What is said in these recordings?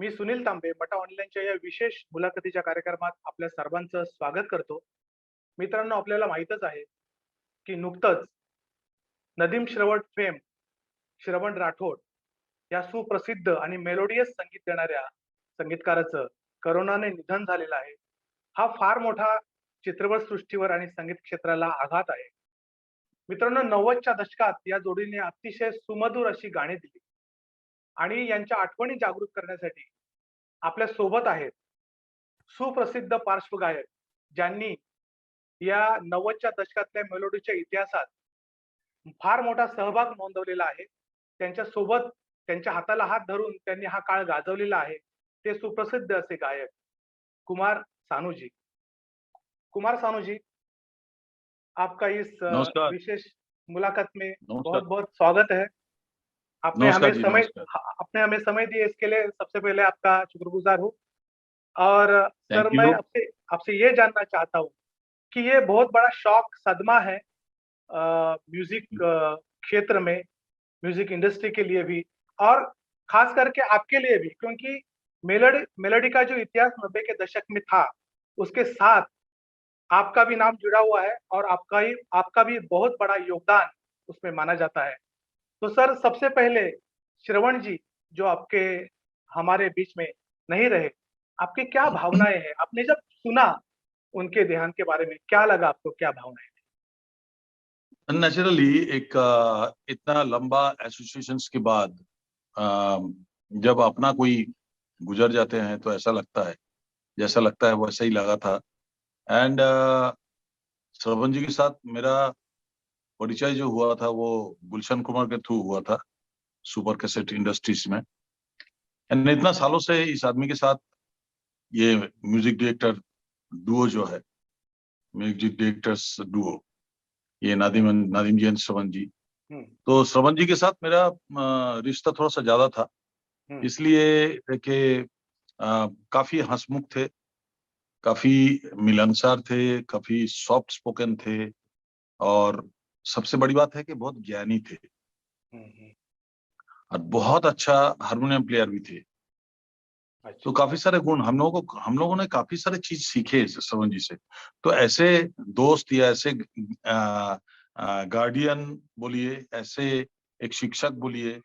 मी सुनील तांबे मटा ऑनलाईनच्या या विशेष मुलाखतीच्या कार्यक्रमात आपल्या सर्वांचं स्वागत करतो. मित्रांनो, आपल्याला माहीतच आहे, की नुकतंच नदीम श्रवण फेम श्रवण राठोड या सुप्रसिद्ध आणि मेलोडियस संगीत देणाऱ्या संगीतकाराचं कोरोनाने निधन झालेलं आहे. हा फार मोठा चित्रपट सृष्टीवर आणि संगीत क्षेत्राला आघात आहे. मित्रांनो, 90च्या दशकात या जोडीने अतिशय सुमधुर अशी गाणी दिली आणि यांच्या आठवणी जागृत करण्यासाठी आपल्या सोबत आहेत सुप्रसिद्ध पार्श्वगायक, ज्यांनी या 90च्या दशकातल्या मेलोडीच्या इतिहासात फार मोठा सहभाग नोंदवलेला आहे. त्यांच्या सोबत त्यांच्या हाताला हात धरून त्यांनी हा काळ गाजवलेला आहे. ते सुप्रसिद्ध असे गायक कुमार सानू जी. कुमार सानू जी, आपका इस नमस्कार, विशेष मुलाकात में नमस्कार, बहुत-बहुत स्वागत है। आपने नमस्कार हमें जी, समय नमस्कार। आपने हमें समय दिए, इसके लिए सबसे पहले आपका शुक्रगुजार हूँ। और थैंक सर, मैं यू। आपसे आपसे ये जानना चाहता हूँ कि ये बहुत बड़ा शॉक सदमा है म्यूजिक क्षेत्र में, म्यूजिक इंडस्ट्री के लिए भी और खास करके आपके लिए भी, क्योंकि मेलोडी मेलोडी का जो इतिहास 90 के दशक में था, उसके साथ आपका भी नाम जुड़ा हुआ है और आपका भी बहुत बड़ा योगदान उसमें माना जाता है। तो सर, सबसे पहले श्रवण जी, जो आपके हमारे बीच में नहीं रहे, आपकी क्या भावनाएँ हैं? आपने जब सुना उनके देहांत के बारे में, क्या लगा आपको? क्या भावनाएँ थी? नेचुरली एक इतना लंबा एसोसिएशंस के बाद अ, जब अपना कोई गुजर जाते हैं तो ऐसा लगता है, जैसा लगता है वैसा ही लगा था। एंड श्रवण जी के साथ मेरा परिचय जो हुआ था वो गुलशन कुमार के थ्रू हुआ था, सुपर कैसेट इंडस्ट्रीज में। एंड इतना सालों से इस आदमी के साथ ये म्यूजिक डायरेक्टर डुओ जो है, म्यूजिक डायरेक्टर्स डुओ, ये नादिम नादिम जी एंड श्रवण जी। हुँ, तो श्रवण जी के साथ मेरा रिश्ता थोड़ा-सा ज़्यादा था, हुँ, इसलिए कि काफ़ी हँसमुख थे, काफ़ी मिलनसार थे, काफ़ी सॉफ्ट स्पोकन थे और सबसे बड़ी बात है कि बहुत ज्ञानी थे हुँ, हुँ। और बहुत अच्छा हारमोनियम प्लेयर भी थे। तो अच्छा। काफ़ी सारे गुण हम लोगों ने काफ़ी सारे चीज़ सीखे श्रवण जी से। तो ऐसे दोस्त या ऐसे गार्डियन बोलिए, ऐसे एक शिक्षक बोलिए,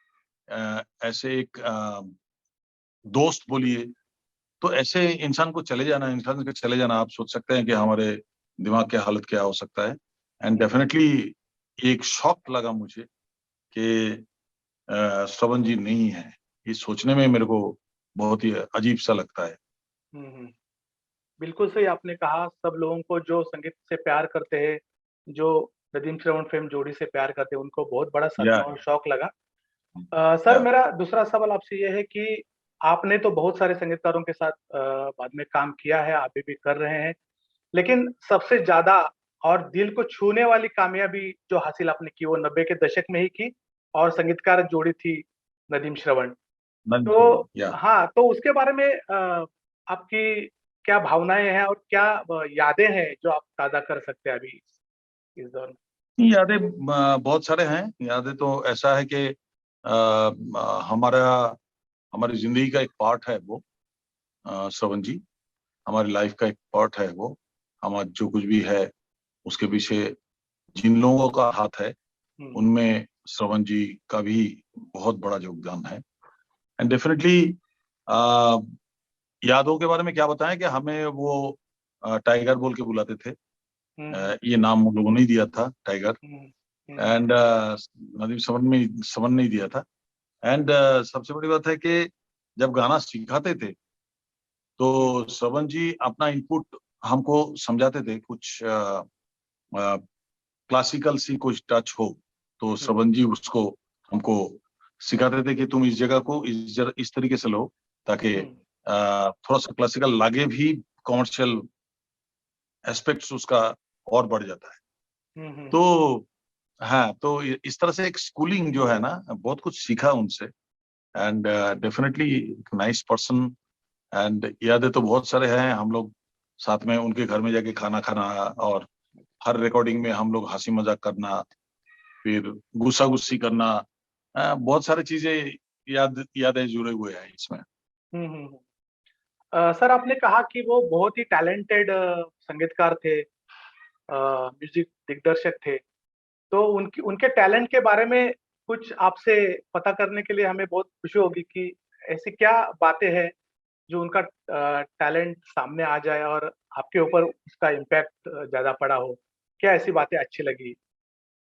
ऐसे एक दोस्त बोलिए, तो ऐसे इंसान के चले जाना आप सोच सकते हैं कि हमारे दिमाग की हालत क्या हो सकता है। एंड हुँ, डेफिनिटली एक शॉक लगा मुझे कि श्रवण जी नहीं है। ये सोचने में मेरे को बहुत ही अजीब-सा लगता है। हुँ, हुँ। बिल्कुल सही आपने कहा, सब लोगों को जो संगीत से प्यार करते हैं, जो नदीम श्रवण फेम जोड़ी से प्यार करते हैं, उनको बहुत बड़ा या सदमा और शॉक लगा। सर, या मेरा दूसरा सवाल आपसे ये है कि आपने तो बहुत सारे संगीतकारों के साथ बाद में काम किया है, अभी भी कर रहे हैं। लेकिन सबसे ज़्यादा और दिल को छूने वाली कामयाबी जो हासिल आपने की, वो 90 के दशक में ही की और संगीतकार जोड़ी थी नदीम श्रवण। तो या हाँ, तो उसके बारे में आपकी क्या भावनाएँ हैं और क्या यादें हैं जो आप ताज़ा कर सकते हैं अभी इस दौर में? यादें बहुत सारे हैं। यादें तो ऐसा है कि हमारा हमारी ज़िंदगी का एक पार्ट है वो श्रवण जी। हमारी लाइफ़ का एक पार्ट है वो। हमारा जो कुछ भी है, उसके पीछे जिन लोगों का हाथ है, हुँ, उनमें श्रवण जी का भी बहुत बड़ा योगदान है। एंड डेफिनिटली अ, यादों के बारे में क्या बताएँ कि हमें वो टाइगर बोल के बुलाते थे। हुँ, हुँ, ये नाम उन लोगों ने ही दिया था, टाइगर। हुँ, हुँ, एंड नदीम श्रवण ने ही दिया था। एंड सबसे बड़ी बात है कि जब गाना सिखाते थे, हुँ, तो श्रवण जी अपना इनपुट हमको समझाते थे। कुछ क्लासिकल सी कुछ टच हो, तो हुँ, श्रवण जी उसको हमको सिखाते थे कि तुम इस जगह को इस तरीके से लो, ताकि हुँ, थोड़ा-सा क्लासिकल लागे भी, कमर्शियल एस्पेक्ट्स उसका और बढ़ जाता है। हुँ, हुँ, हुँ, तो हाँ, तो इ इस तरह से एक स्कूलिंग जो है ना, बहुत कुछ सीखा उनसे। And definitely nice person. And यादें तो बहुत सारे हैं। हम लोग साथ में उनके घर में जाके खाना खाना और हर रिकॉर्डिंग में हम लोग हँसी-मज़ाक करना, फिर गुस्सा-गुस्सी करना, बहुत सारी चीज़ें यादें जुड़े हुए हैं इसमें। सर आपने कहा कि वो बहुत ही टैलेंटेड संगीतकार थे, म्यूजिक दिग्दर्शक थे। तो उनकी उनके टैलेंट के बारे में कुछ आपसे पता करने के लिए हमें बहुत खुशी होगी कि ऐसी क्या बातें हैं जो उनका टैलेंट सामने आ जाए और आपके ऊपर उसका इम्पैक्ट ज़्यादा पड़ा हो? क्या ऐसी बातें अच्छी लगी?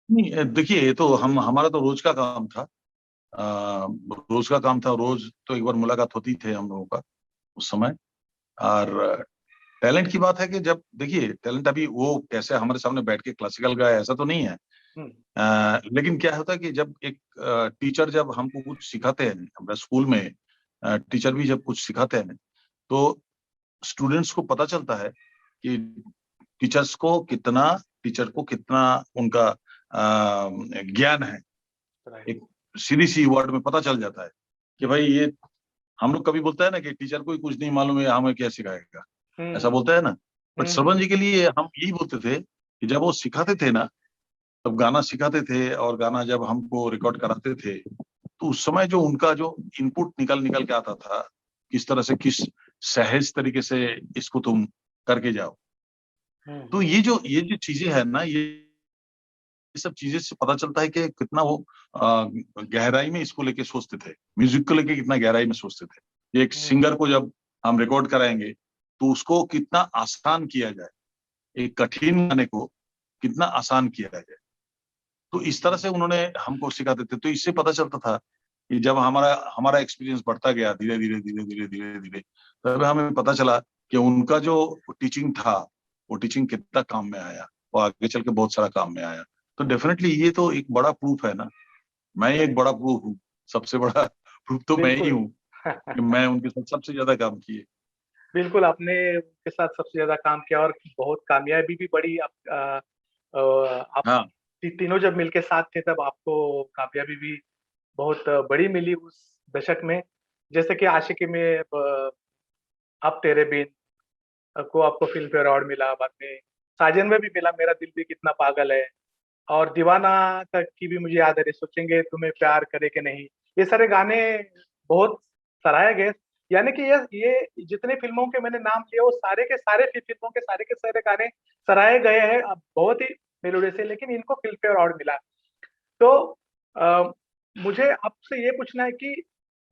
नहीं देखिए, ये तो हम हमारा तो रोज का काम था। रोज का काम था, रोज तो एक बार मुलाकात होती थे हम लोगों का उस समय। और टैलेंट की बात है कि जब देखिए टैलेंट अभी वो कैसे हमारे सामने बैठ के क्लासिकल गाए ऐसा तो नहीं है। हुँ, लेकिन क्या होता है कि जब एक टीचर जब हमको कुछ सिखाते हैं, हमारे स्कूल में टीचर भी जब कुछ सिखाते हैं तो स्टूडेंट्स को पता चलता है कि टीचर को कितना उनका ज्ञान है। राइट। एक सीधी सी वर्ड में पता चल जाता है कि हुँ, भाई ये हम लोग कभी बोलता है ना कि टीचर को ही कुछ नहीं मालूम है हमें क्या सिखाएगा, ऐसा हुँ, बोलता है ना। बट हुँ, श्रवण जी के लिए हम यही बोलते थे कि जब वो सिखाते थे ना, तब गाना सिखाते थे और गाना जब हमको रिकॉर्ड कराते थे तो उस समय जो उनका जो इनपुट निकल निकल के आता था, किस तरह से किस सहज तरीके से इसको तुम करके जाओ। हुँ, तो हुँ, ये जो चीजें है ना, ये सब चीजें से पता चलता है कि कितना वो गहराई में इसको लेके सोचते थे, म्यूजिक को लेके कितना गहराई में सोचते थे। एक हुँ, सिंगर को जब हम रिकॉर्ड कराएंगे तो उसको कितना आसान किया जाए, एक कठिन गाने को कितना आसान किया जाए। तो इस तरह हुँ, से उन्होंने हमको सिखाते थे। तो इससे पता चलता था कि जब हमारा हमारा एक्सपीरियंस बढ़ता गया धीरे धीरे धीरे धीरे धीरे धीरे, तब हमें पता चला कि उनका जो टीचिंग था वो टीचिंग कितना काम में आया, वो आगे चल के बहुत सारा काम में आया। तो डेफिनेटली ये तो एक बड़ा प्रूफ है ना, मैं एक राइट, बड़ा प्रूफ हूँ। सबसे बड़ा प्रूफ तो मैं ही बिल्कुल। हूँ कि मैं उनके साथ सबसे ज्यादा काम किए। बिल्कुल, आपने उनके साथ सबसे ज़्यादा काम किया और बहुत कामयाबी भी बढ़ी। आप हाँ तीनों जब मिलके साथ थे तब आपको कामयाबी भी बहुत बड़ी मिली उस दशक में। जैसे कि आशिकी में अब तेरे बिन को आपको फ़िल्मफ़ेयर अवार्ड मिला, बाद में साजन में भी मिला, मेरा दिल भी कितना पागल है। और दीवाना तक की भी मुझे याद है, रे सोचेंगे तुम्हें प्यार करे कि नहीं। ये सारे गाने बहुत सराहे गए। यानी कि ये जितने फ़िल्मों के मैंने नाम लिए वो सारे के सारे फ़िल्मों के सारे गाने सराहे गए हैं। बहुत ही मेलोडियस है, लेकिन इनको फ़िल्मफ़ेयर अवार्ड मिला। तो अ, मुझे आपसे ये पूछना है कि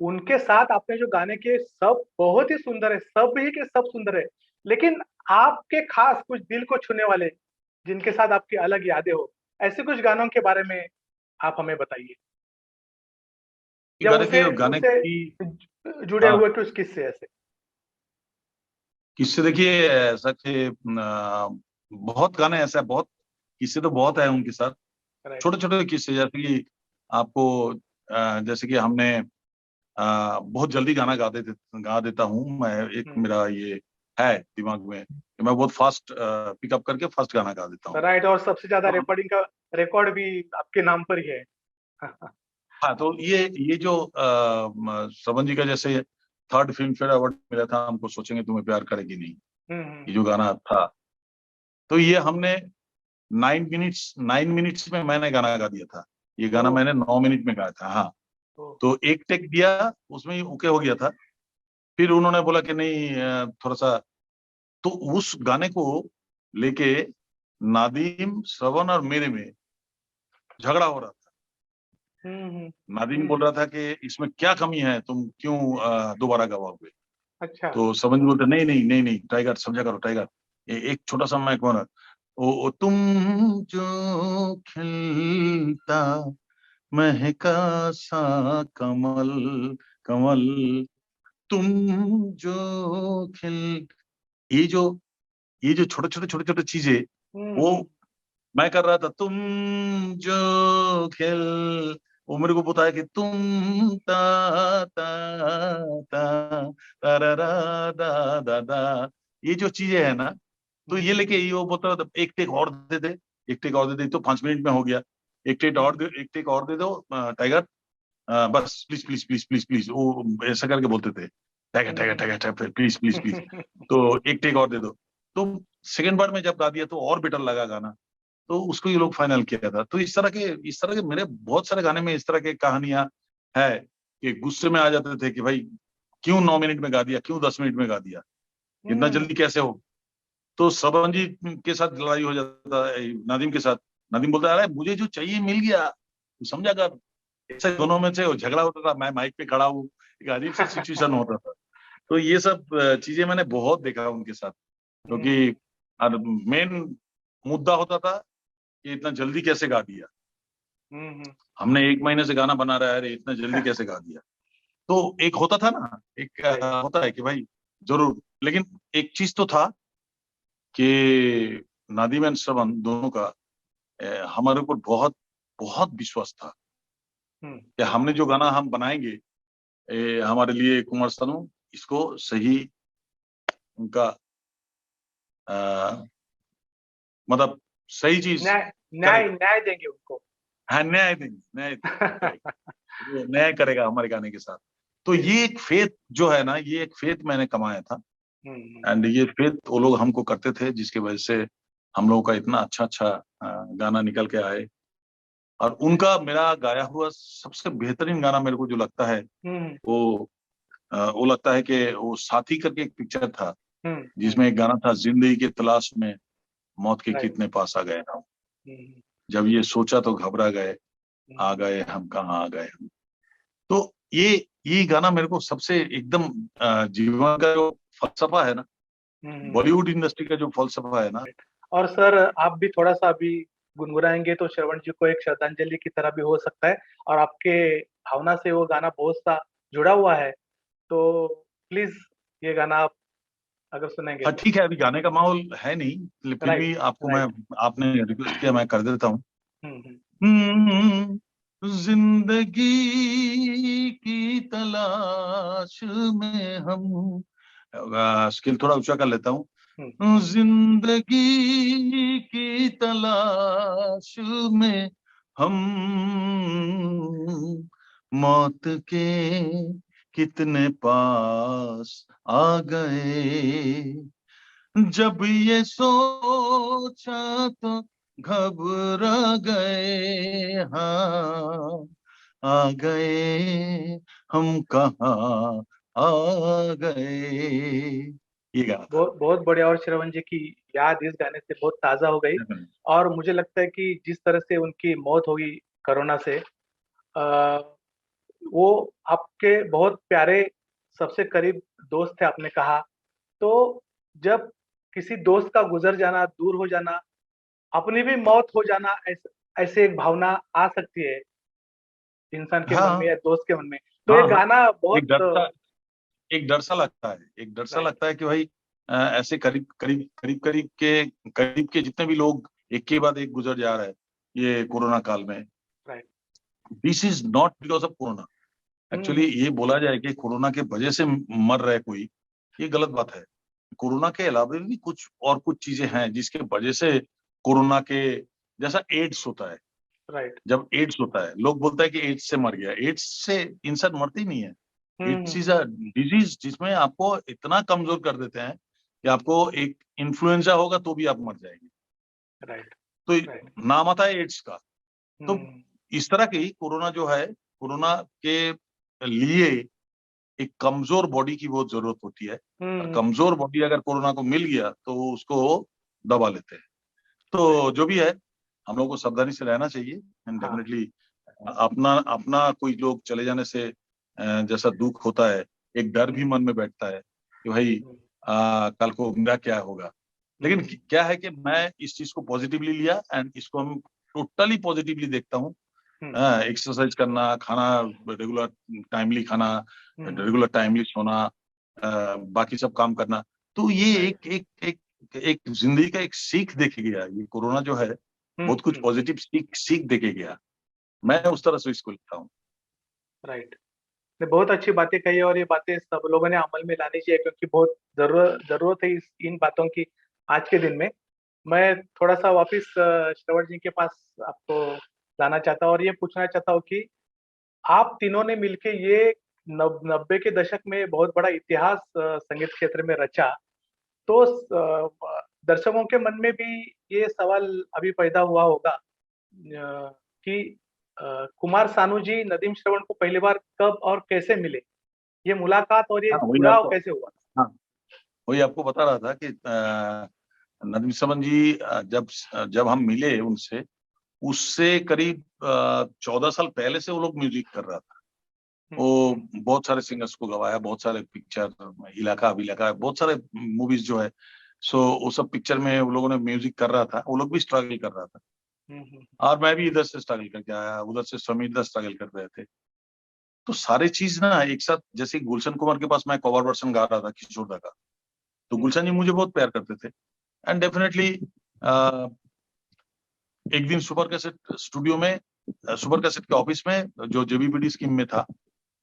उनके साथ आपने जो गाने किए सब बहुत ही सुंदर है, सब ही के सब सुंदर है। लेकिन आपके खास कुछ दिल को छूने वाले, जिनके साथ आपकी अलग यादें हो, ऐसे कुछ गानों के बारे में आप हमें बताइए? या उनसे गाने उनसे की जुड़े हाँ, हुए कुछ किस्से ऐसे? किससे देखिए ऐसा कि बहुत गाने ऐसा बहुत किस्से तो बहुत है उनके साथ। राइट। छोटे छोटे किस्से जैसे कि आपको जैसे कि हमने बहुत जल्दी गाना गा देता हूँ मैं। एक हुँ, मेरा ये है दिमाग में कि मैं बहुत फास्ट पिकअप करके फास्ट गाना गा देता हूँ। राइट। और सबसे ज़्यादा तो रिकॉर्डिंग का रिकॉर्ड भी आपके नाम पर ही है। हाँ, तो ये जो श्रवण जी का जैसे थर्ड फिल्म फेयर अवार्ड मिला था हमको, सोचेंगे तुम्हें प्यार करेगी नहीं, हुँ, हुँ, ये जो गाना था, तो ये हमने 9 मिनट्स में मैंने गाना गा दिया था। ये गाना ओह! मैंने 9 मिनट में गाया था। हाँ, ओह! तो एक टेक दिया, उसमें ही ओके हो गया था। फिर उन्होंने बोला कि नहीं थोड़ा सा, तो उस गाने को लेके नादीम, श्रवण और मेरे में झगड़ा हो रहा था। हुँ, हुँ, नादीम हुँ, बोल रहा था कि इसमें क्या कमी है, तुम क्यों दोबारा गवाओगे। अच्छा। तो श्रवण जी बोलते नहीं नहीं नहीं नहीं टाइगर, समझा करो टाइगर, एक छोटा सा मैं कौन, ओ तुम जो खिलता महका सा कमल, कमल तुम जो खिल, ये जो ये जो छोटे छोटे चीजें हुँ, वो हुँ, मैं कर रहा था। तुम जो खिल, वो मेरे को बताया कि तुम ता ता ता तारारा दा दा दा, ये जो चीजें है ना, तो ये हुँ, लेके ये वो बोलता था एक टेक और दे दे, एक टेक और दे दे, तो 5 मिनट में हो गया। एक टेक और दे दो टाइगर, बस please please please please please, वो ऐसा करके बोलते थे, tiger tiger hmm, tiger tiger please please please, तो एक टेक और दे दो। तो सेकंड बार में जब गा दिया तो और बेटर लगा गाना, तो उसको ये लोग फाइनल किया था। तो इस तरह के मेरे बहुत सारे गाने में इस तरह की कहानियां है कि गुस्से में आ जाते थे कि भाई क्यों 9 मिनट में गा दिया, क्यों 10 मिनट में गा दिया, इतना जल्दी कैसे हो। तो श्रवण जी के साथ लड़ाई हो जाता है नादिम के साथ। नादिम बोलता है अरे मुझे जो चाहिए मिल गया, तू समझा कर। ऐसे दोनों में से झगड़ा होता था, मैं माइक पे खड़ा हूँ, एक अजीब सा सिचुएशन होता था। तो ये सब चीजें मैंने बहुत देखा उनके साथ, क्योंकि मेन मुद्दा होता था कि इतना जल्दी कैसे गा दिया, हमने 1 महीने से गाना बना रहा है, अरे इतना जल्दी कैसे गा दिया। तो एक होता था ना, एक होता है कि भाई जरूर, लेकिन एक चीज तो था कि नादिम एंड श्रवण दोनों का हमारे ऊपर बहुत बहुत विश्वास था कि हमने जो गाना हम बनाएंगे हमारे लिए कुमार सानू इसको सही उनका मतलब सही चीज न्याय न्याय न्याय देंगे उनको। हाँ, न्याय देंगे, न्याय देंगे, correct। वो न्याय करेगा हमारे गाने के साथ। तो ये एक फेथ जो है ना, ये एक फेथ मैंने कमाया था, एंड ये फेथ वो लोग हमको करते थे, जिसकी वजह से हम लोगों का इतना अच्छा अच्छा गाना निकल के आए। और उनका मेरा गाया हुआ सबसे बेहतरीन गाना मेरे को जो लगता है वो लगता है कि वो साथी करके एक पिक्चर था, जिसमें एक गाना था, जिंदगी की तलाश में मौत के कितने पास आ गए हम, जब ये सोचा तो घबरा गए, आ गए हम कहाँ आ गए हम। तो ये गाना मेरे को सबसे एकदम जीवन का जो फलसफा है ना, बॉलीवुड इंडस्ट्री का जो फलसफा है ना। और सर आप भी थोड़ा सा अभी गुनगुनाएंगे तो श्रवण जी को एक श्रद्धांजलि की तरह भी हो सकता है, और आपके भावना से वो गाना बहुत सा जुड़ा हुआ है, तो प्लीज ये गाना आप अगर सुनेंगे हाँ तो। ठीक है, अभी गाने का माहौल है नहीं, लेकिन फिर राइट भी आपको मैं, राइट। आपने रिक्वेस्ट किया, मैं कर देता हूँ। हम्म। जिंदगी की तलाश में हम, स्किल थोड़ा ऊंचा कर लेता हूँ। जिंदगी की तलाश में हम मौत के कितने पास आ गए, जब ये सोचा तो घबरा गए, हाँ आ गए हम कहाँ आ गए। ये गाना था। बहुत बहुत बढ़िया। और श्रवण जी की याद इस गाने से बहुत ताजा हो गई, और मुझे लगता है कि जिस तरह से उनकी मौत होगी कोरोना से, आ, वो आपके बहुत प्यारे सबसे करीब दोस्त थे आपने कहा। तो जब किसी दोस्त का गुजर जाना, दूर हो जाना, अपनी भी मौत हो जाना, ऐसे एक भावना आ सकती है इंसान के मन में हाँ या दोस्त के मन में। तो ये हाँ हाँ, गाना एक बहुत डर सा, एक डर सा लगता है, एक डर सा राइट लगता है कि भाई ऐसे करीब करीब करीब करीब के जितने भी लोग एक के बाद एक गुजर जा रहे हैं ये कोरोना काल में। Right. This is not because of corona. Actually ये बोला जाए कि कोरोना के वजह से मर रहा है कोई, ये गलत बात है। कोरोना के अलावा भी कुछ और कुछ चीजें हैं जिसके वजह से कोरोना के, जैसा एड्स होता है, राइट। जब एड्स होता है लोग बोलता है कि एड्स से मर गया, एड्स से इंसान मरते ही नहीं है। इट्स इज अ डिजीज जिसमें आपको इतना कमजोर कर देते हैं कि आपको एक इन्फ्लुएंजा होगा तो भी आप मर जाएंगे। राइट तो राइट। नाम आता है एड्स का। तो इस तरह की कोरोना जो है, कोरोना के लिए एक कमजोर बॉडी की बहुत जरूरत होती है, और कमजोर बॉडी अगर कोरोना को मिल गया तो वो उसको दबा लेते हैं। तो जो भी है, हम लोग को सावधानी से रहना चाहिए, एंड हाँ डेफिनेटली अपना अपना कोई लोग चले जाने से जैसा दुख होता है, एक डर भी मन में बैठता है कि भाई कल को मेरा क्या होगा। लेकिन क्या है कि मैं इस चीज को पॉजिटिवली लिया, एंड इसको हम टोटली पॉजिटिवली देखता हूँ। एक्सरसाइज करना, खाना रेगुलर टाइमली खाना, रेगुलर टाइमली सोना, बाकी सब काम करना, तो ये राइट एक एक एक एक जिंदगी का एक सीख देके गया। ये कोरोना जो है बहुत कुछ पॉजिटिव सीख सीख देके गया। मैं उस तरह से इसको लिखता हूँ। राइट। ने बहुत अच्छी बातें कही, और ये बातें सब लोगों ने अमल में लानी चाहिए, क्योंकि बहुत जरूरत है इन बातों की आज के दिन में। मैं थोड़ा सा वापस श्रवण जी के पास आपको लाना चाहता हूँ, और ये पूछना चाहता हूँ कि आप तीनों ने मिलके ये 90 के दशक में बहुत बड़ा इतिहास संगीत क्षेत्र में रचा। तो दर्शकों के मन में भी ये सवाल अभी पैदा हुआ होगा कि कुमार सानू जी नदीम श्रवण को पहली बार कब और कैसे मिले, ये मुलाकात और ये हाँ वही जुड़ाव आपको, कैसे हुआ? हाँ वही आपको बता रहा था कि नदीम श्रवण जी जब हम मिले उनसे, उससे करीब 14 साल पहले से वो लोग म्यूजिक कर रहा था। वो बहुत सारे सिंगर्स को गवाया, बहुत सारे पिक्चर, इलाका विलाका, बहुत सारे मूवीज जो है, सो वो सब पिक्चर में वो लोगों ने म्यूजिक कर रहा था। वो लोग भी स्ट्रगल कर रहा था और मैं भी इधर से स्ट्रगल करके आया, उधर से समीर स्ट्रगल कर रहे थे। तो सारी चीज ना एक साथ, जैसे गुलशन कुमार के पास मैं कवर वर्सन गा रहा था किशोर दा का, तो गुलशन जी मुझे बहुत प्यार करते थे। एंड डेफिनेटली एक दिन सुपर कैसेट स्टूडियो में, सुपर कैसेट के ऑफिस में जो जेबीपीडी स्कीम में था,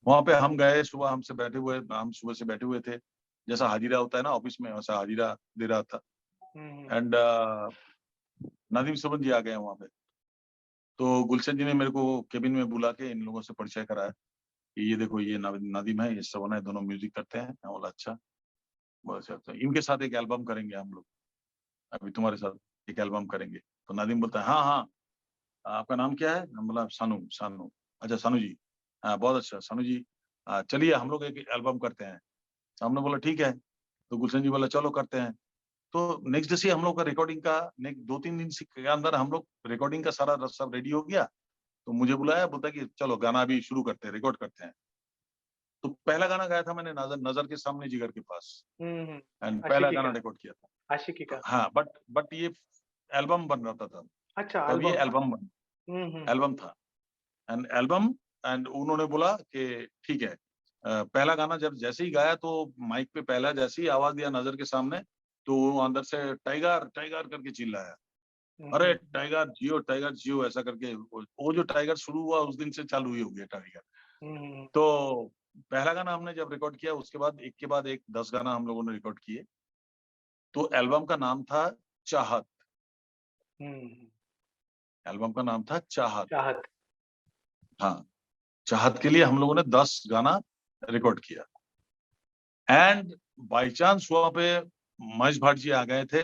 वहां पे हम गए। सुबह हम सुबह से बैठे हुए थे, जैसा हाजिरा होता है ना ऑफिस में, वैसा हाजिरा दे रहा था। एंड नदीम श्रवण जी आ गए वहां पे। तो गुलशन जी ने मेरे को केबिन में बुला के इन लोगों से परिचय कराया कि ये देखो, ये नदीम है, ये श्रवण है, दोनों म्यूजिक करते हैं। मैं बोला अच्छा, बहुत अच्छा। तो इनके साथ एक एल्बम करेंगे हम लोग, अभी तुम्हारे साथ एक एल्बम करेंगे। तो नदीम बोलता है हाँ हाँ, आपका नाम क्या है? हम बोला सानू। सानू, अच्छा सानू जी, हाँ बहुत अच्छा सानू जी, चलिए हम लोग एक एल्बम करते हैं। हमने बोला ठीक है। तो गुलशन जी बोला चलो करते हैं। तो नेक्स्ट डे से हम लोग का रिकॉर्डिंग का 2-3 दिन के अंदर हम लोग रिकॉर्डिंग का सारा सब रेडी हो गया। तो मुझे बुलाया, बोलता कि चलो गाना अभी शुरू करते हैं, रिकॉर्ड करते हैं। तो पहला गाना गाया था मैंने, नजर नजर के सामने जिगर के पास। एंड पहला आशिकी गाना का। रिकॉर्ड किया आशिकी था। का। हाँ बट ये एल्बम बन रहा था तब। अच्छा, तब ये एल्बम था। एल्बम बन, एल्बम था। एंड एल्बम, एंड उन्होंने बोला कि ठीक है। पहला गाना जब जैसे ही गाया तो माइक पे पहला जैसे ही आवाज दिया नजर के सामने, तो वो अंदर से टाइगर टाइगर करके चिल्लाया। अरे टाइगर जियो ऐसा करके, वो जो टाइगर शुरू हुआ उस दिन से चालू ही हो गया टाइगर। तो पहला गाना हमने जब रिकॉर्ड किया, उसके बाद एक के बाद एक 10 गाना हम लोगों ने रिकॉर्ड किए। तो एल्बम का नाम था चाहत। एल्बम का नाम था चाहत। चाहत। हाँ, चाहत के लिए हम लोगों ने 10 गाना रिकॉर्ड किया। एंड बाई चांस वहां पे महेश भाट जी आ गए थे।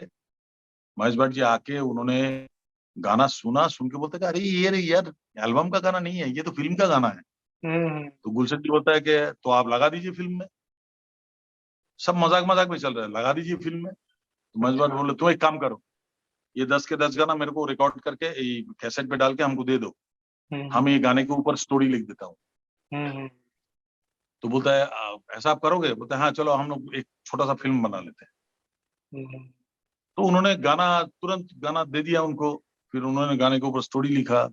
महेश भाट जी आके उन्होंने गाना सुना, सुन के बोलते कि अरे ये यार एल्बम का गाना नहीं है, ये तो फिल्म का गाना है। तो गुलशन जी बोलता है कि तो आप लगा दीजिए फिल्म में। सब मजाक मजाक में चल रहा है, लगा दीजिए फिल्म में। तो महेश भाट अच्छा। बोले तुम एक काम करो, ये 10 के 10 गाना मेरे को रिकॉर्ड करके कैसेट पे डाल के हमको दे दो, हम ये गाने के ऊपर स्टोरी लिख देता हूँ। तो बोलता है ऐसा आप करोगे? बोलता है हाँ चलो हम लोग एक छोटा सा फिल्म बना लेते हैं। तो उन्होंने गाना, तुरंत गाना दे दिया उनको। फिर उन्होंने गाने के ऊपर स्टोरी लिखा,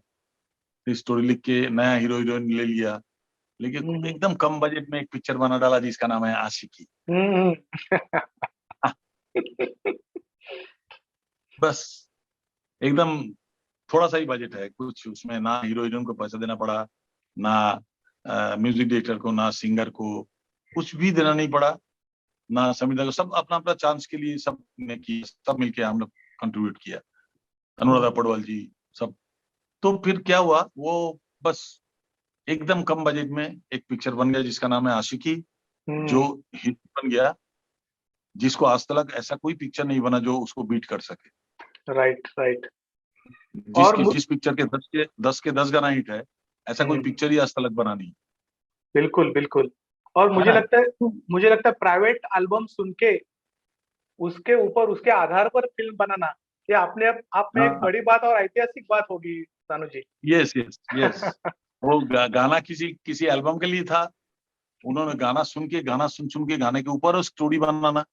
फिर स्टोरी लिख के नया हीरो हीरोइन ले लिया, लेकिन एकदम कम बजट में एक पिक्चर बना डाला जिसका नाम है आशिकी। बस एकदम थोड़ा सा ही बजट है, कुछ उसमें ना हीरो हीरोइन को पैसा देना पड़ा, ना म्यूजिक डायरेक्टर को, ना सिंगर को, कुछ भी देना नहीं पड़ा, ना समीर को। सब अपना अपना चांस के लिए सब ने किया, सब मिलके हम लोग कंट्रीब्यूट किया, अनुराधा पौडवाल जी सब। तो फिर क्या हुआ, वो बस एकदम कम बजट में एक पिक्चर बन गया जिसका नाम है आशिकी, जो हिट बन गया, जिसको आज तक ऐसा कोई पिक्चर नहीं बना जो उसको बीट कर सके। Right, right. और जिस पिक्चर के 10 गाना हिट है, ऐसा कोई पिक्चर ही आज तक बना नहीं। बिल्कुल, बिल्कुल। और है ना? मुझे लगता है प्राइवेट एल्बम सुन के उसके ऊपर, उसके आधार पर फिल्म बनाना, ये अपने आप में एक हाँ, बड़ी बात और ऐतिहासिक बात होगी, Sanu ji. Yes yes yes. वो गाना किसी किसी एल्बम के लिए था। उन्होंने गाना सुन के, गाना सुन सुन के गाने के ऊपर स्टोरी बनाना,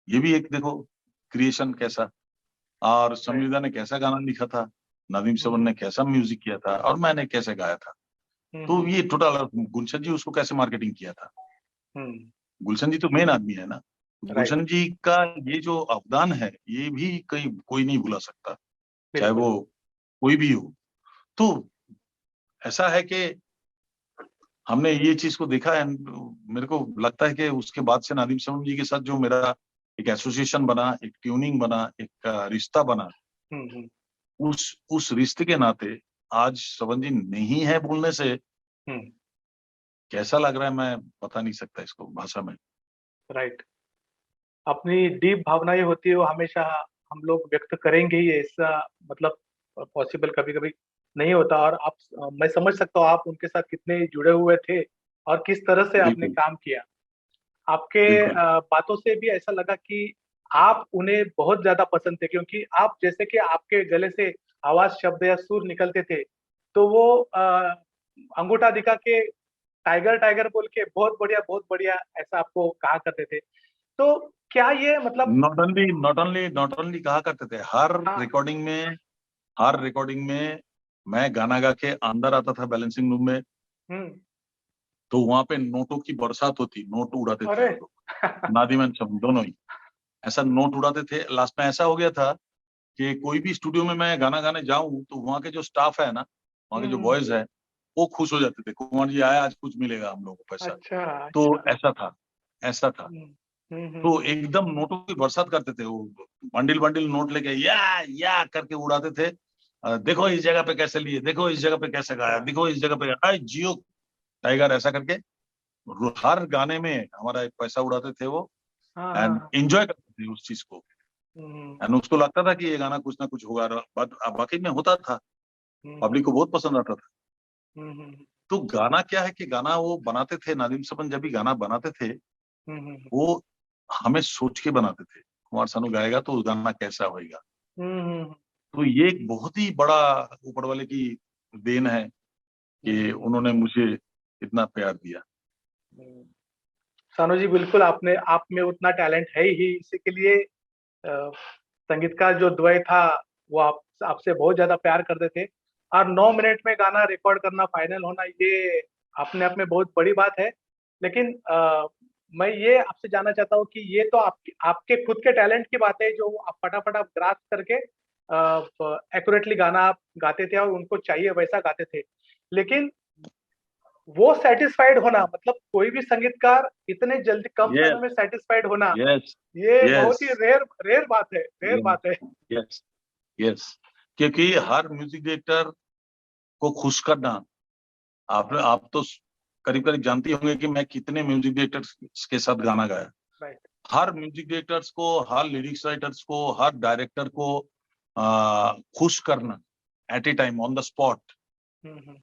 ये भी एक देखो क्रिएशन कैसा। और समीरदा ने कैसा गाना लिखा था, नदीम श्रवण ने कैसा म्यूजिक किया था, और मैंने कैसे गाया था। तो ये टोटल गुलशन जी उसको कैसे मार्केटिंग किया था। गुलशन जी तो मेन आदमी है ना। राइट। गुलशन जी का ये जो अवदान है, ये भी कहीं कोई नहीं भुला सकता, चाहे बिल्कुल। वो कोई भी हो। तो ऐसा है कि हमने ये चीज को देखा है। मेरे को लगता है कि उसके बाद से नदीम श्रवण जी के साथ जो मेरा एक एसोसिएशन बना, एक ट्यूनिंग बना, एक रिश्ता बना, उस रिश्ते के नाते आज श्रवण जी नहीं है बोलने से कैसा लग रहा है, मैं बता नहीं सकता इसको भाषा में। राइट। अपनी डीप भावनाएं होती है, वो हमेशा हम लोग व्यक्त करेंगे ही, ऐसा मतलब पॉसिबल कभी कभी नहीं होता। और आप, मैं समझ सकता हूँ आप उनके साथ कितने जुड़े हुए थे। और किस तरह से आपने बिल्कुल काम किया। आपके बिल्कुल बातों से भी ऐसा लगा कि आप उन्हें बहुत ज्यादा पसंद थे, क्योंकि आप जैसे कि आपके गले से आवाज, शब्द या सुर निकलते थे, तो वो अंगूठा दिखा के टाइगर टाइगर बोल के बहुत बढ़िया ऐसा आपको कहा करते थे। तो क्या ये मतलब नॉट ओनली कहा करते थे, हाँ। हर रिकॉर्डिंग में मैं गाना गा के अंदर आता था बैलेंसिंग रूम में, हम्म। तो वहां पे नोटों की बरसात होती, नोट उड़ाते थे अरे हम लोग, नादिम एंड शम्स दोनों ही ऐसा नोट उड़ाते थे। लास्ट में ऐसा हो गया था कि कोई भी स्टूडियो में मैं गाना गाने जाऊं तो वहाँ के जो स्टाफ है ना, वहाँ के जो हम्म। बॉयज है, वो खुश हो जाते थे, कुमार जी आए आज कुछ मिलेगा हम लोगों को पैसा। अच्छा तो अच्छा। ऐसा था। हम्म तो हम्म। एकदम नोटों की बरसात करते थे वो, बंडिल बंडिल नोट लेके या करके उड़ाते थे। देखो इस जगह पे कैसे लिए, देखो इस जगह पे कैसे गाया, अच्छा। देखो इस जगह पे गाया, जियो टाइगर ऐसा करके हर गाने में हमारा एक पैसा उड़ाते थे वो। हाँ हाँ एंड हाँ। एंजॉय करते थे उस चीज को। हम्म एंड उसको लगता था कि ये गाना कुछ ना कुछ होगा, बट वाकई में होता था, पब्लिक को हम्म बहुत पसंद आता था। हम्म। तो गाना क्या है कि गाना वो बनाते थे, नादिम सबन जब भी गाना बनाते थे, हम्म वो हमें सोच के बनाते थे, कुमार सानू गाएगा तो गाना कैसा होएगा। हम्म। तो ये एक बहुत ही बड़ा ऊपर वाले की देन है कि हम्म। उन्होंने मुझे इतना प्यार दिया। हम्म। सानू जी, बिल्कुल आपने आप में उतना टैलेंट है ही, इसी के लिए अ, संगीत का जो द्वय था वो आपसे बहुत ज्यादा प्यार करते थे। और 9 मिनट में गाना रिकॉर्ड करना, फाइनल होना, ये अपने आप में बहुत बड़ी बात है। लेकिन मैं ये आपसे जानना चाहता हूँ कि ये तो आपके खुद के टैलेंट की बात है, जो आप फटाफट आप ग्रास्प करके एक्यूरेटली गाना आप गाते थे और उनको चाहिए वैसा गाते थे। लेकिन वो सेटिस्फाइड होना, मतलब कोई भी संगीतकार इतने जल्दी कम समय यस में सेटिस्फाइड होना, यस ये यस बहुत ही रेयर रेयर बात है, रेयर बात है। Yes yes. क्योंकि हर म्यूजिक डायरेक्टर को खुश करना, आप तो करीब करीब जानती होंगे कि मैं कितने म्यूजिक डायरेक्टर्स के साथ गाना गाया। राइट। हर म्यूजिक डायरेक्टर्स को, हर लिरिक्स राइटर्स को, हर डायरेक्टर को खुश करना at a time on the spot, hmm.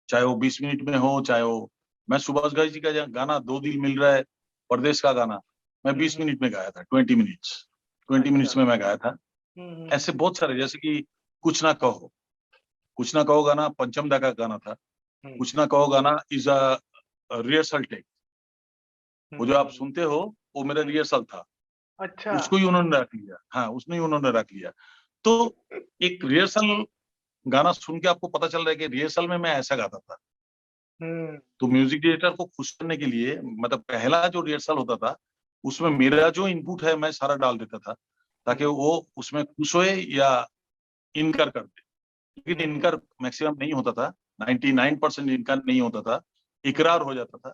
चाहे वो 20 मिनट में हो, चाहे वो, मैं सुभाष घई जी का गाना दो दिल मिल रहा है, परदेश का गाना, मैं 20 मिनट में गाया था, 20 मिनट्स, ट्वेंटी अच्छा। मिनट्स में मैं गाया था। हम्म। ऐसे बहुत सारे, जैसे कि कुछ ना कहो, कुछ ना कहो गाना पंचम दा का गाना था। हम्म कुछ ना कहो गाना इज अ रिहर्सल टेक, वो जो आप हम्म। सुनते हो वो मेरा रिहर्सल था, अच्छा। उसको ही उन्होंने रख लिया, हाँ उसने ही उन्होंने रख लिया। तो एक रिहर्सल गाना सुन के आपको पता चल रहा है कि रिहर्सल में मैं ऐसा गाता था। हम्म तो म्यूजिक डायरेक्टर को खुश करने के लिए, मतलब पहला जो रिहर्सल होता था उसमें मेरा जो इनपुट है मैं सारा डाल देता था, ताकि हम्म वो उसमें खुश होए या इनकर कर दे। लेकिन हम्म इनकर मैक्सिमम नहीं होता था, 99% इनकर नहीं होता था, इकरार हो जाता था,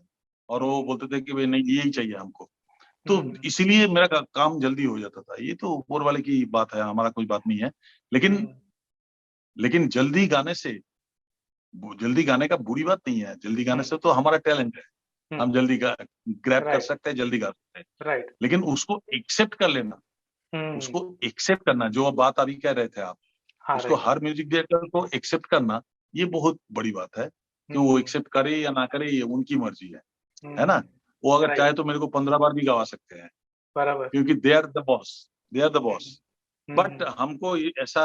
और वो हम्म बोलते थे कि भाई नहीं यही चाहिए हमको। तो हम्म इसीलिए मेरा काम जल्दी हो जाता था। ये तो ऊपर वाले की बात है, हमारा कोई बात नहीं है। लेकिन हम्म लेकिन जल्दी गाने का बुरी बात नहीं है, जल्दी गाने से तो हमारा टैलेंट है, हम जल्दी ग्रैब कर राइट सकते हैं, जल्दी गा सकते हैं। राइट। लेकिन उसको एक्सेप्ट कर लेना, हम्म। उसको एक्सेप्ट करना, जो बात अभी कह रहे थे आप, हाँ उसको राइट। हर म्यूजिक डायरेक्टर को एक्सेप्ट करना, ये बहुत बड़ी बात है। कि वो हम्म एक्सेप्ट करे या ना करे ये उनकी मर्जी है हम्म। ना। वो अगर राइट। चाहे तो मेरे को 15 बार भी गवा सकते हैं, बराबर। क्योंकि they are the boss, they are the hmm boss. But hmm हमको ये ऐसा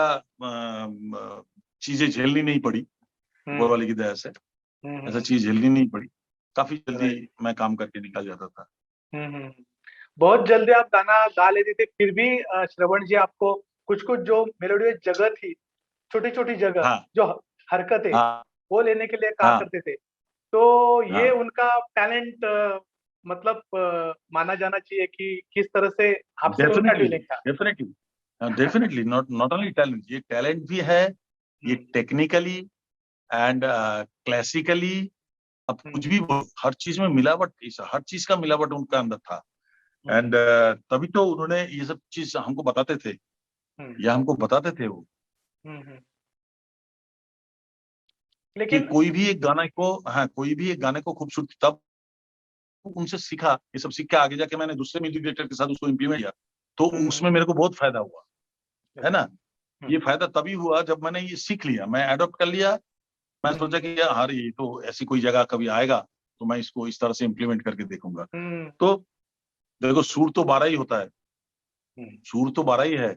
चीजें झेलनी नहीं पड़ी, ऊपर हम्म वाले की दया से ऐसा हम्म। चीज झेलनी नहीं पड़ी। काफी जल्दी राइट। मैं काम करके निकल जाता था। हम्म। बहुत जल्दी आप गाना गा लेते थे, फिर भी श्रवण जी आपको कुछ कुछ जो मेलोडियस जगह थी, छोटी छोटी जगह, हाँ जो हरकतें, हाँ वो लेने के लिए कहा हाँ करते थे। तो ये हाँ। उनका टैलेंट, मतलब माना जाना चाहिए कि किस तरह से आपसे उनका डेफिनेटली डीलिंग था। Definitely definitely, not not only talent, ये टैलेंट भी है, ये हम्म टेक्निकली एंड क्लासिकली। अब कुछ हम्म भी बोलो, हर चीज में मिलावट, हर चीज का मिलावट उनका अंदर था। हम्म एंड तभी तो उन्होंने ये सब चीज हमको बताते थे, हम्म या हमको बताते थे वो, हम्म। कि लेकिन कोई भी एक गाना को, हाँ कोई भी एक गाने को खूबसूरती, तब उनसे सीखा, ये सब सीख के आगे जाके मैंने दूसरे म्यूजिक डायरेक्टर के साथ उसको इम्प्लीमेंट किया, तो हम्म उसमें मेरे को बहुत फायदा हुआ, है अच्छा। ना। ये फायदा तभी हुआ जब मैंने ये सीख लिया, मैं अडॉप्ट कर लिया। मैं सोचा हम्म कि यार ये तो ऐसी कोई जगह कभी आएगा तो मैं इसको इस तरह से इम्प्लीमेंट करके देखूंगा। तो देखो, सुर तो 12 ही होता है, सुर तो 12 ही है,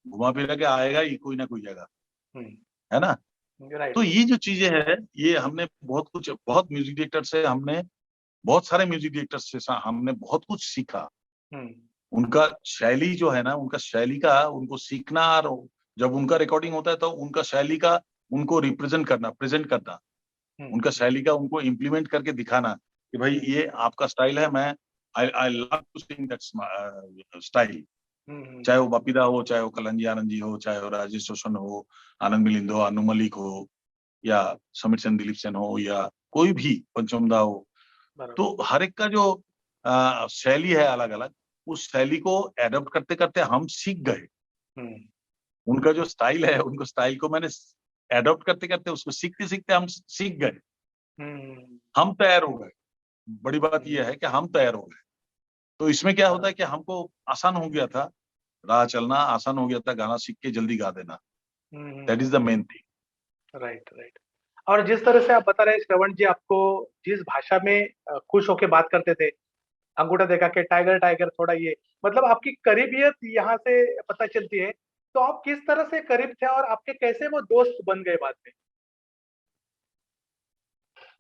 घुमा फिरा के आएगा ही कोई ना कोई जगह, है ना। राइट। तो ये जो चीजें हैं, ये हमने बहुत म्यूजिक डायरेक्टर से हमने बहुत सारे म्यूजिक डायरेक्टर से हमने बहुत कुछ सीखा। उनका शैली जो है ना, उनका शैली का उनको सीखना, और जब उनका रिकॉर्डिंग होता है तो उनका शैली का उनको प्रेजेंट करना, उनका शैली का उनको इम्प्लीमेंट करके दिखाना कि भाई ये आपका स्टाइल है, मैं I love to sing that style. चाहे वो बापीदा हो, चाहे वो कलंजी आनंद जी हो, चाहे वो राजेश रोशन हो, आनंद मिलिंद हो, अनु मलिक हो, या समीर सेन, दिलीप सेन हो, या कोई भी पंचमदा हो, तो हर एक का जो शैली है अलग अलग, उस शैली को एडॉप्ट करते करते हम सीख गए। उनका जो स्टाइल है, उनको स्टाइल को मैंने एडॉप्ट करते करते, उसको सीखते सीखते हम सीख गए, हम तैयार हो गए। बड़ी बात यह है कि हम तैयार हो गए। तो इसमें क्या होता है कि हमको आसान हो गया था, राह चलना आसान हो गया था, गाना सीख के जल्दी गा देना। That is the main thing. Right, right. और जिस तरह से आप बता रहे हैं श्रवण जी, आपको जिस भाषा में खुश होके बात करते थे, अंगूठा दिखा के टाइगर टाइगर, थोड़ा ये मतलब आपकी करीबियत यहाँ से पता चलती है। तो आप किस तरह से करीब थे और आपके कैसे वो दोस्त बन गए बाद में?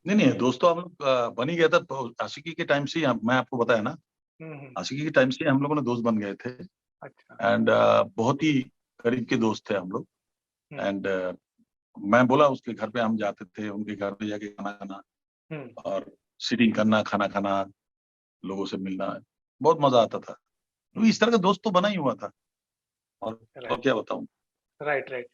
नहीं, दोस्त तो हम लोग बन ही गया था, तो आशिकी के टाइम से ही मैं आपको बताया ना, आशिकी के टाइम से हम लोगों ने दोस्त बन गए थे। अच्छा। एंड बहुत ही करीब के दोस्त थे हम लोग। एंड मैं बोला उसके घर पे हम जाते थे, उनके घर पे जाके खाना खाना और सिटिंग करना, खाना खाना, लोगों से मिलना, बहुत मजा आता था। तो इस तरह का दोस्त तो बना ही हुआ था, और क्या बताऊं। Right, right.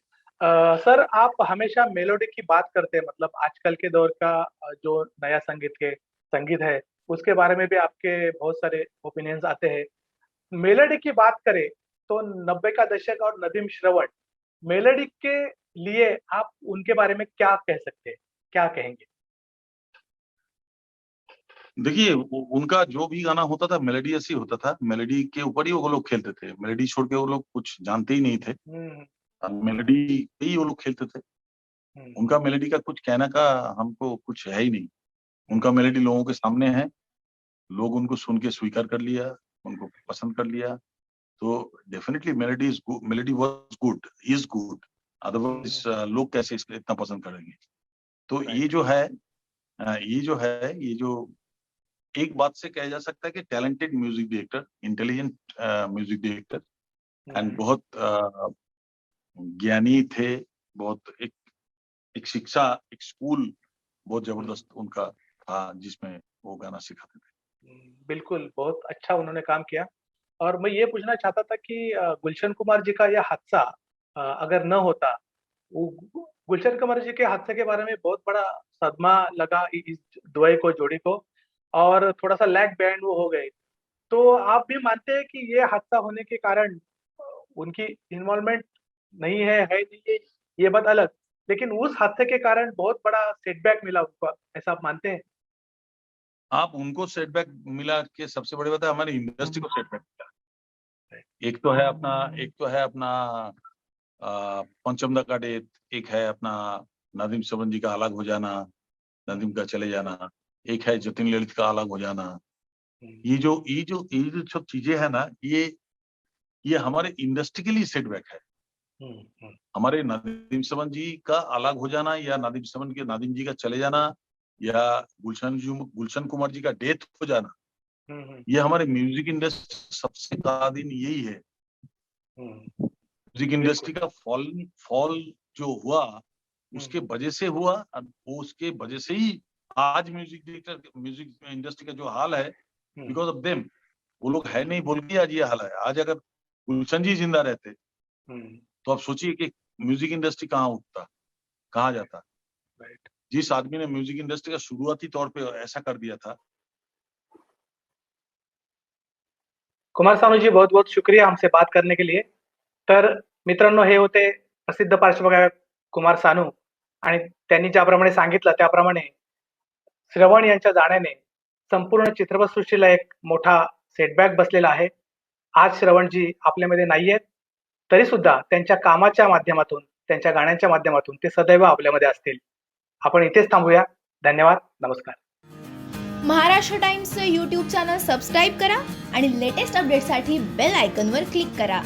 सर, आप हमेशा मेलोडी की बात करते हैं, मतलब आजकल के दौर का जो नया संगीत है, उसके बारे में भी आपके बहुत सारे ओपिनियंस आते हैं। मेलोडी की बात करें तो 90 का दशक और नदीम श्रवण, मेलोडी के लिए आप उनके बारे में क्या कह सकते हैं, क्या कहेंगे? देखिए, उनका जो भी गाना होता था मेलोडियस ही होता था, मेलोडी के ऊपर ही वो लोग खेलते थे, मेलोडी छोड़ के वो लोग कुछ जानते ही नहीं थे, मेलोडी पे ही वो लोग खेलते थे। उनका मेलोडी का कुछ कहना का हमको कुछ है ही नहीं। उनका मेलोडी लोगों के सामने है, लोग उनको सुन के स्वीकार कर लिया, उनको पसंद कर लिया। तो definitely melody was good, is good, otherwise लोग कैसे इसको इतना पसंद करेंगे। तो ये जो है, ये जो एक बात से कहा जा सकता है कि talented music director, intelligent music director, and बहुत ज्ञानी थे, बहुत एक शिक्षा, एक स्कूल बहुत जबरदस्त उनका था, जिसमें वो गाना सिखाते थे। बिल्कुल, बहुत अच्छा उन्होंने काम किया। और मैं ये पूछना चाहता था कि गुलशन कुमार जी का यह हादसा अगर न होता, गुलशन कुमार जी के हादसे के बारे में बहुत बड़ा सदमा लगा इस द्वय को, जोड़ी को, और थोड़ा-सा लैग बिहाइंड वो हो गए। तो आप भी मानते हैं कि ये हादसा होने के कारण उनकी इन्वॉल्वमेंट नहीं है नहीं है, ये बात अलग। लेकिन उस हादसे के कारण बहुत बड़ा सेटबैक मिला उनको, ऐसा आप मानते हैं? आप उनको सेटबैक मिला के सबसे बड़ी बात है, हमारी इंडस्ट्री को सेटबैक मिला। एक तो है अपना पंचमदा का डेथ, एक है अपना नदीम श्रवण जी का अलग हो जाना, नदीम का चले जाना, एक है जतिन ललित का अलग हो जाना। ये जो सब चीजें है ना, ये हमारे इंडस्ट्री के लिए सेटबैक है। हमारे नदीम श्रवण जी का अलग हो जाना, या नदीम जी का चले जाना, या गुलशन कुमार जी का डेथ हो जाना, ये हमारे म्यूजिक इंडस्ट्री सबसे बड़ा दिन यही है। म्यूजिक इंडस्ट्री का फॉल जो हुआ, उसके वजह से हुआ, वो उसके वजह से ही आज म्यूजिक इंडस्ट्री का जो हाल है, बिकॉज ऑफ देम। वो लोग है नहीं बोल के आज ये हाल है। आज अगर गुलशन जी जिंदा रहते तो आप सोचिए कि म्यूजिक इंडस्ट्री कहाँ उठता, कहाँ जाता। जिस आदमी ने म्यूजिक इंडस्ट्री का शुरुआती तौर पे ऐसा कर दिया था। कुमार सानू जी, बहुत बहुत शुक्रिया हमसे बात करने के लिए। तर मित्रांनो, हे होते प्रसिद्ध पार्श्वगायक कुमार सानू, आणि त्यांनी ज्याप्रमाणे सांगितलं त्याप्रमाणे श्रवण यांच्या जाण्याने संपूर्ण चित्रपटसृष्टीला एक मोठा सेटबॅक बसलेला आहे. आज श्रवणजी आपल्यामध्ये नाहीयेत, तरी सुद्धा त्यांच्या कामाच्या माध्यमातून, त्यांच्या गाण्यांच्या माध्यमातून ते सदैव आपल्यामध्ये असतील. आपण इथेच थांबूया. धन्यवाद. नमस्कार. महाराष्ट्र टाइम्सचं यूट्यूब चॅनल सबस्क्राईब करा आणि लेटेस्ट अपडेटसाठी बेल आयकॉनवर क्लिक करा.